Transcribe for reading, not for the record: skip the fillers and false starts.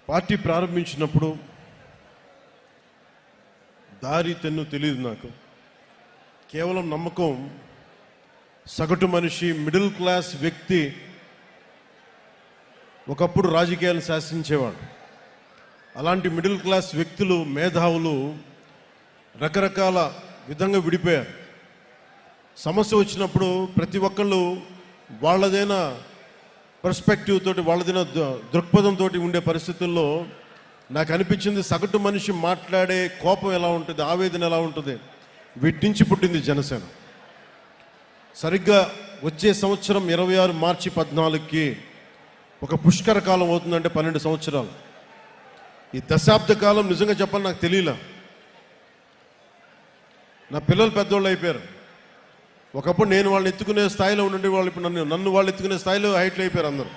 Party ప్రారంభించినప్పుడు దారి తెన్ను తెలియదు నాకు. కేవలం నమ్మకం. సగటు మనిషి, మిడిల్ క్లాస్ వ్యక్తి ఒకప్పుడు రాజకీయాలను శాసించేవాడు. అలాంటి మిడిల్ క్లాస్ వ్యక్తులు, మేధావులు రకరకాల విధంగా విడిపోయారు. సమస్య వచ్చినప్పుడు ప్రతి ఒక్కళ్ళు వాళ్ళదైన పర్స్పెక్టివ్ తోటి, వాళ్ళదైన దృక్పథంతో ఉండే పరిస్థితుల్లో నాకు అనిపించింది, సగటు మనిషి మాట్లాడే కోపం ఎలా ఉంటుంది, ఆవేదన ఎలా ఉంటుంది, వీటి నుంచి పుట్టింది జనసేన. సరిగ్గా వచ్చే సంవత్సరం 26 మార్చి 14కి ఒక పుష్కర కాలం అవుతుందంటే 12 సంవత్సరాలు. ఈ దశాబ్ద కాలం నిజంగా చెప్పాలి నాకు తెలియలే. నా పిల్లలు పెద్దోళ్ళు అయిపోయారు. ఒకప్పుడు నేను వాళ్ళని ఎత్తుకునే స్థాయిలో ఉండండి, వాళ్ళు ఇప్పుడు నన్ను వాళ్ళు ఎత్తుకునే స్థాయిలో హైట్లు అయిపోయారు అందరూ.